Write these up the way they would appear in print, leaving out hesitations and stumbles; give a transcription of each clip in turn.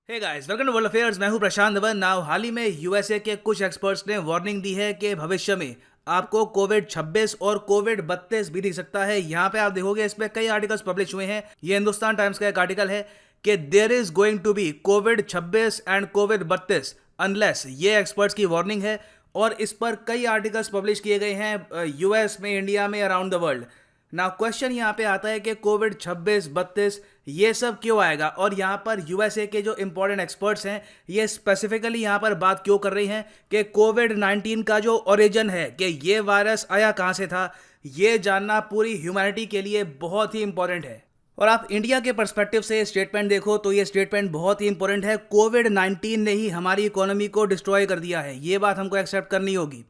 Hey guys, welcome to world affairs. मैं हूं प्रशांत Dhawan. Now हाल ही में यूएसए के कुछ एक्सपर्ट्स ने वार्निंग दी है कि भविष्य में आपको कोविड 26 और कोविड 32 भी दिख सकता है। यहाँ पे आप देखोगे इस पे कई आर्टिकल्स पब्लिश हुए हैं। ये हिंदुस्तान टाइम्स का एक आर्टिकल है कि there is going to be covid 26 and covid 32 unless, ये एक्सपर्ट्स की वार्निंग है। और इस पर कई आर्टिकल्स पब्लिश किए गए हैं यूएस में, इंडिया में, अराउंड द वर्ल्ड। ना क्वेश्चन यहाँ पे आता है कि कोविड 26, 32 ये सब क्यों आएगा, और यहाँ पर यूएसए के जो इंपॉर्टेंट एक्सपर्ट्स हैं ये स्पेसिफिकली यहाँ पर बात क्यों कर रही हैं कि कोविड 19 का जो ओरिजिन है, कि ये वायरस आया कहाँ से था, ये जानना पूरी ह्यूमैनिटी के लिए बहुत ही इंपॉर्टेंट है। और आप इंडिया के पर्सपेक्टिव से स्टेटमेंट देखो तो ये स्टेटमेंट बहुत ही इंपॉर्टेंट है। कोविड 19 ने ही हमारी इकोनॉमी को डिस्ट्रॉय कर दिया है, ये बात हमको एक्सेप्ट करनी होगी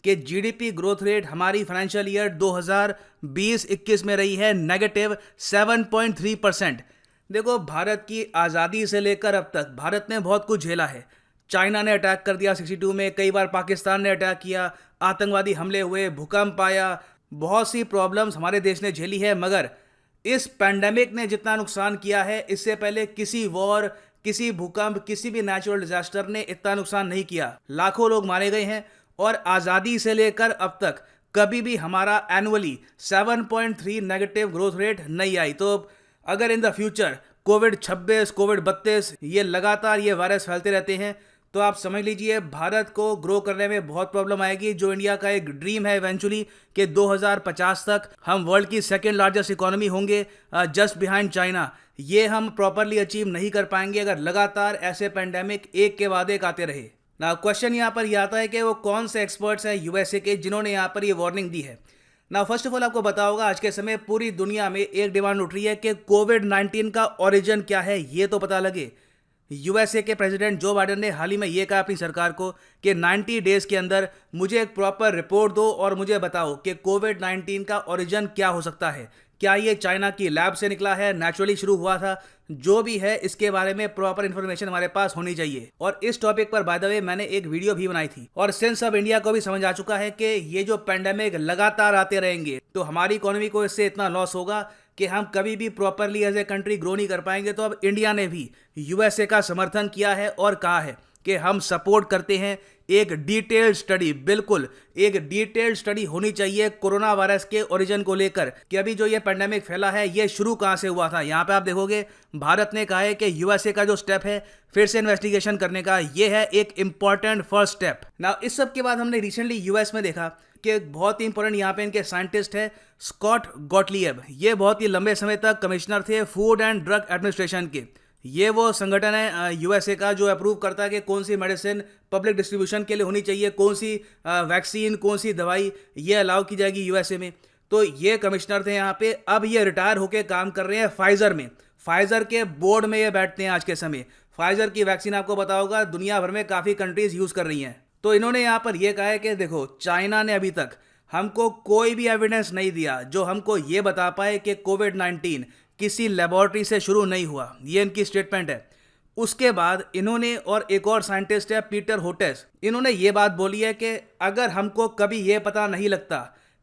कि जीडीपी ग्रोथ रेट हमारी फाइनेंशियल ईयर 2020-21 में रही है नेगेटिव 7.3%। देखो, भारत की आज़ादी से लेकर अब तक भारत ने बहुत कुछ झेला है। चाइना ने अटैक कर दिया 62 में, कई बार पाकिस्तान ने अटैक किया, आतंकवादी हमले हुए, भूकंप आया, बहुत सी प्रॉब्लम्स हमारे देश ने झेली है। मगर इस पैंडेमिक ने जितना नुकसान किया है, इससे पहले किसी वॉर, किसी भूकंप, किसी भी नेचुरल डिजास्टर ने इतना नुकसान नहीं किया। लाखों लोग मारे गए हैं और आज़ादी से लेकर अब तक कभी भी हमारा एनुअली 7.3 नेगेटिव ग्रोथ रेट नहीं आई। तो अगर in the future Covid 26, Covid 32 ये लगातार ये वायरस फैलते रहते हैं तो आप समझ लीजिए भारत को ग्रो करने में बहुत प्रॉब्लम आएगी। जो इंडिया का एक ड्रीम है इवेंचुअली कि 2050 तक हम वर्ल्ड की सेकेंड लार्जेस्ट इकोनॉमी होंगे, जस्ट बिहाइंड चाइना, ये हम प्रॉपरली अचीव नहीं कर पाएंगे अगर लगातार ऐसे पेंडेमिक एक के बाद एक आते रहे। ना क्वेश्चन यहाँ पर यह आता है कि वो कौन से एक्सपर्ट्स हैं यूएसए के जिन्होंने यहाँ पर ये वार्निंग दी है। ना फर्स्ट ऑफ ऑल आपको बताऊंगा आज के समय पूरी दुनिया में एक डिमांड उठ रही है कि कोविड 19 का ओरिजिन क्या है ये तो पता लगे। यूएसए के प्रेसिडेंट जो बाइडेन ने हाल ही में ये कहा अपनी सरकार को कि 90 डेज के अंदर मुझे एक प्रॉपर रिपोर्ट दो और मुझे बताओ कि कोविड 19 का ओरिजिन क्या हो सकता है। क्या ये चाइना की लैब से निकला है, नेचुरली शुरू हुआ था, जो भी है इसके बारे में प्रॉपर इन्फॉर्मेशन हमारे पास होनी चाहिए। और इस टॉपिक पर बाय द वे मैंने एक वीडियो भी बनाई थी। और सिंस अब इंडिया को भी समझ आ चुका है कि ये जो पेंडेमिक लगातार आते रहेंगे तो हमारी इकोनॉमी को इससे इतना लॉस होगा कि हम कभी भी properly as a country grow नहीं कर पाएंगे। तो अब इंडिया ने भी यूएसए का समर्थन किया है और कहा है कि हम सपोर्ट करते हैं एक डिटेल्ड स्टडी, बिल्कुल एक डिटेल्ड स्टडी होनी चाहिए कोरोना वायरस के ओरिजिन को लेकर कि अभी जो ये पेंडेमिक फैला है ये शुरू कहां से हुआ था। यहां पे आप देखोगे भारत ने कहा है कि यूएसए का जो स्टेप है फिर से इन्वेस्टिगेशन करने का, ये है एक इंपॉर्टेंट फर्स्ट स्टेप। ना इस सब के बाद हमने रिसेंटली यूएस में देखा कि बहुत ही इंपॉर्टेंट यहाँ पे इनके साइंटिस्ट है स्कॉट गॉटलिएब। ये बहुत ही लंबे समय तक कमिश्नर थे फूड एंड ड्रग एडमिनिस्ट्रेशन के। ये वो संगठन है यूएसए का जो अप्रूव करता है कि कौन सी मेडिसिन पब्लिक डिस्ट्रीब्यूशन के लिए होनी चाहिए, कौन सी वैक्सीन, कौन सी दवाई ये अलाउ की जाएगी यूएसए में। तो ये कमिश्नर थे यहाँ पे। अब ये रिटायर होकर काम कर रहे हैं फाइजर में। फाइजर के बोर्ड में ये बैठते हैं आज के समय। फाइजर की वैक्सीन आपको पता होगा दुनिया भर में काफ़ी कंट्रीज यूज़ कर रही हैं। तो इन्होंने यहाँ पर यह कहा है कि देखो, चाइना ने अभी तक हमको कोई भी एविडेंस नहीं दिया जो हमको ये बता पाए कि कोविड 19 किसी लेबोरेटरी से शुरू नहीं हुआ। ये इनकी स्टेटमेंट है। उसके बाद इन्होंने और एक और साइंटिस्ट है पीटर होटेस, इन्होंने ये बात बोली है कि अगर हमको कभी ये पता नहीं लगता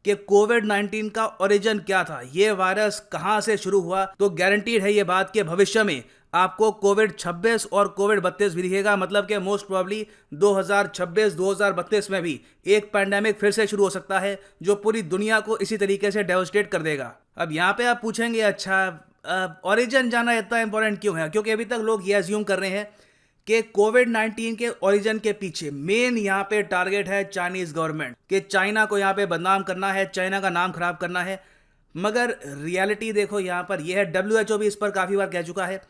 कि कोविड 19 का ओरिजिन क्या था, ये वायरस कहाँ से शुरू हुआ, तो गारंटीड है ये बात कि भविष्य में आपको कोविड 26 और कोविड 32 भी दिखेगा। मतलब कि मोस्ट प्रॉब्ली 2026-2032 में भी एक पैंडेमिक फिर से शुरू हो सकता है जो पूरी दुनिया को इसी तरीके से डेवस्टेट कर देगा। अब यहाँ पे आप पूछेंगे अच्छा ओरिजिन जाना इतना इंपॉर्टेंट क्यों है? क्योंकि अभी तक लोग ये अज्यूम कर रहे हैं कि कोविड 19 के ओरिजिन के पीछे मेन यहाँ पे टारगेट है चाइनीज गवर्नमेंट, कि चाइना को यहाँ पे बदनाम करना है, चाइना का नाम खराब करना है। मगर रियलिटी देखो यहाँ पर यह है, WHO भी इस पर काफ़ी बार कह चुका है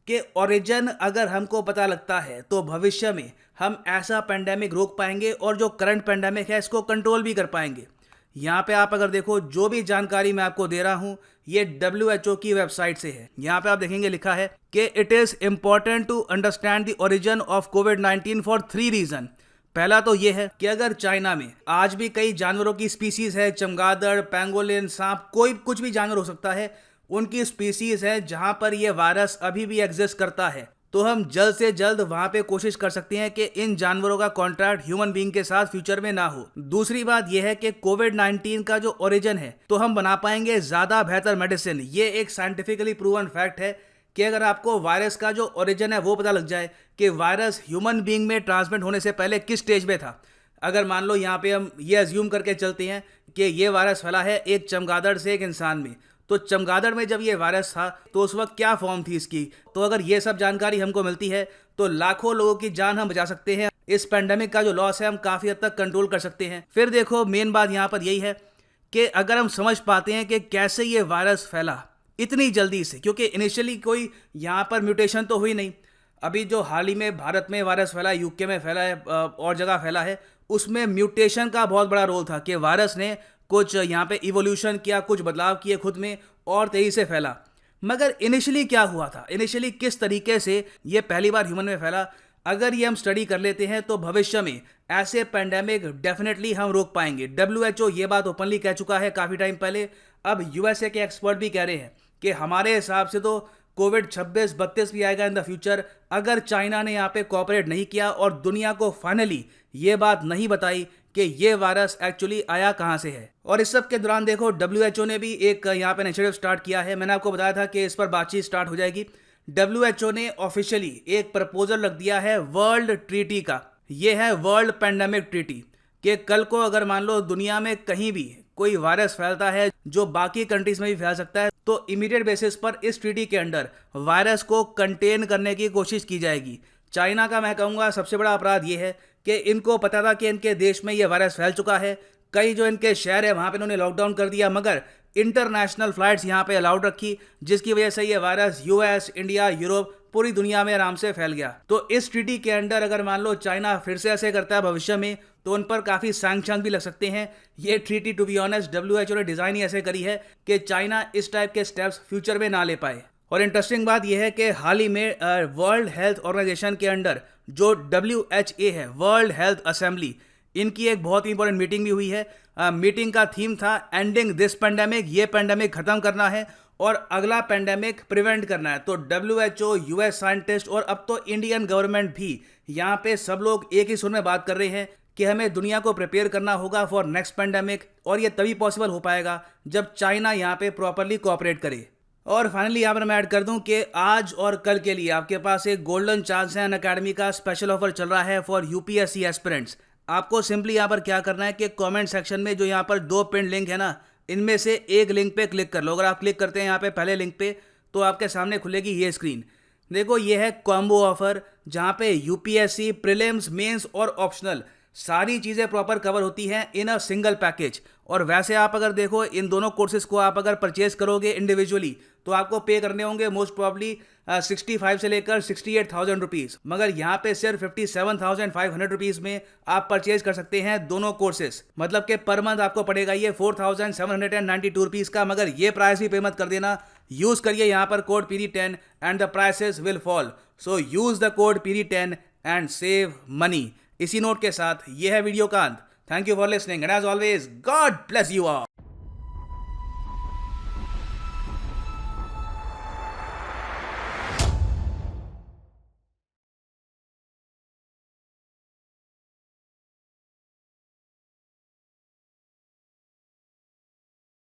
कि ओरिजिन अगर हमको पता लगता है तो भविष्य में हम ऐसा पेंडेमिक रोक पाएंगे और जो करंट पेंडेमिक है इसको कंट्रोल भी कर पाएंगे। यहाँ पे आप अगर देखो, जो भी जानकारी मैं आपको दे रहा हूँ ये WHO की वेबसाइट से है। यहाँ पे आप देखेंगे लिखा है कि it is important to understand the origin of covid 19 for 3 reason. पहला तो ये है कि अगर चाइना में आज भी कई जानवरों की स्पीसीज है, चमगादड़, पैंगोलिन, सांप, कोई कुछ भी जानवर हो सकता है, उनकी स्पीसीज है जहां पर यह वायरस अभी भी एग्जिस्ट करता है, तो हम जल्द से जल्द वहां पे कोशिश कर सकते हैं कि इन जानवरों का कॉन्ट्रैक्ट ह्यूमन बीइंग के साथ फ्यूचर में ना हो। दूसरी बात यह है कि कोविड 19 का जो ओरिजिन है तो हम बना पाएंगे ज्यादा बेहतर मेडिसिन। ये एक साइंटिफिकली प्रूवन फैक्ट है कि अगर आपको वायरस का जो ओरिजिन है वो पता लग जाए कि वायरस ह्यूमन बीइंग में ट्रांसमिट होने से पहले किस स्टेज पे था। अगर मान लो यहाँ पे हम ये अज्यूम करके चलते हैं कि ये वायरस फैला है एक चमगादड़ से एक इंसान में, तो चमगादड़ में जब ये वायरस था तो उस वक्त क्या फॉर्म थी इसकी। तो अगर ये सब जानकारी हमको मिलती है तो लाखों लोगों की जान हम बचा सकते हैं। इस पेंडेमिक का जो लॉस है हम काफ़ी हद तक कंट्रोल कर सकते हैं। फिर देखो मेन बात यहाँ पर यही है कि अगर हम समझ पाते हैं कि कैसे ये वायरस फैला इतनी जल्दी से, क्योंकि इनिशियली कोई यहाँ पर म्यूटेशन तो हुई नहीं। अभी जो हाल ही में भारत में वायरस फैला है, यूके में फैला है, और जगह फैला है, उसमें म्यूटेशन का बहुत बड़ा रोल था कि वायरस ने कुछ यहाँ पे इवोल्यूशन किया, कुछ बदलाव किए खुद में और तेजी से फैला। मगर इनिशियली क्या हुआ था, इनिशियली किस तरीके से ये पहली बार ह्यूमन में फैला, अगर ये हम स्टडी कर लेते हैं तो भविष्य में ऐसे पेंडेमिक डेफिनेटली हम रोक पाएंगे। WHO ये बात ओपनली कह चुका है काफ़ी टाइम पहले। अब USA के एक्सपर्ट भी कह रहे हैं कि हमारे हिसाब से तो कोविड 26-32 भी आएगा इन द फ्यूचर, अगर चाइना ने यहाँ पे कोऑपरेट नहीं किया और दुनिया को फाइनली ये बात नहीं बताई कि ये वायरस एक्चुअली आया कहाँ से है। और इस सब के दौरान देखो WHO ने भी एक यहाँ पे इनिशिएटिव स्टार्ट किया है। मैंने आपको बताया था कि इस पर बातचीत स्टार्ट हो जाएगी। WHO ने ऑफिशियली एक प्रपोजल रख दिया है वर्ल्ड ट्रीटी का। ये है वर्ल्ड पेंडेमिक ट्रीटी, कि कल को अगर मान लो दुनिया में कहीं भी कोई वायरस फैलता है जो बाकी कंट्रीज में भी फैल सकता है, तो इमीडिएट बेसिस पर इस ट्रीटी के अंडर वायरस को कंटेन करने की कोशिश की जाएगी। चाइना का मैं कहूँगा सबसे बड़ा अपराध ये है कि इनको पता था कि इनके देश में ये वायरस फैल चुका है, कई जो इनके शहर है वहाँ पे इन्होंने लॉकडाउन कर दिया, मगर इंटरनेशनल फ्लाइट्स यहाँ पे अलाउड रखी, जिसकी वजह से ये वायरस US, इंडिया, यूरोप, पूरी दुनिया में आराम से फैल गया। तो इस ट्रीटी के अंडर अगर मान लो चाइना फिर से ऐसे करता है भविष्य में, तो उन पर काफ़ी सैंक्शन भी लग सकते हैं। ये treaty to be honest WHO ने डिज़ाइन ही ऐसे करी है कि चाइना इस टाइप के स्टेप्स फ्यूचर में ना ले पाए। और इंटरेस्टिंग बात यह है कि हाल ही में वर्ल्ड हेल्थ ऑर्गेनाइजेशन के अंडर जो WHA है, वर्ल्ड हेल्थ असेंबली, इनकी एक बहुत ही इंपॉर्टेंट मीटिंग भी हुई है। मीटिंग का थीम था एंडिंग दिस पेंडेमिक, ये पेंडेमिक खत्म करना है और अगला पेंडेमिक प्रिवेंट करना है। तो WHO, US साइंटिस्ट और अब तो इंडियन गवर्नमेंट भी यहाँ पे सब लोग एक ही सुर में बात कर रहे हैं कि हमें दुनिया को प्रिपेयर करना होगा फॉर नेक्स्ट पेंडेमिक, और ये तभी पॉसिबल हो पाएगा जब चाइना यहाँ पे प्रॉपरली कोऑपरेट करे। और फाइनली यहाँ पर मैं ऐड कर दूं कि आज और कल के लिए आपके पास एक गोल्डन चांस है। अनअकैडमी का स्पेशल ऑफर चल रहा है फॉर UPSC एस्पिरेंट्स। आपको सिंपली यहाँ पर क्या करना है कि कमेंट सेक्शन में जो यहाँ पर 2 पिन लिंक है ना, इनमें से एक लिंक पे क्लिक कर लो। अगर आप क्लिक करते हैं यहाँ पे पहले लिंक पे, तो आपके सामने खुलेगी ये स्क्रीन। देखो ये है कॉम्बो ऑफर, जहाँ पे UPSC प्रीलिम्स, मेंस और ऑप्शनल सारी चीज़ें प्रॉपर कवर होती हैं इन अ सिंगल पैकेज। और वैसे आप अगर देखो इन दोनों कोर्सेज को आप अगर परचेज करोगे इंडिविजुअली तो आपको पे करने होंगे मोस्ट प्रॉब्ली 65 से लेकर 68,000 रुपीज़, मगर यहाँ पे सिर्फ 57,500 रुपीज़ में आप परचेज कर सकते हैं दोनों कोर्सेज। मतलब कि पर मंथ आपको पड़ेगा ये 4,792 रुपीज़ का, मगर ये प्राइस भी पे मत कर देना। यूज़ करिए यहाँ पर code PD10 and the prices will fall. So use the code PD10 and save money. इसी नोट के साथ ये है वीडियो का अंत। Thank you for listening and as always God bless you all.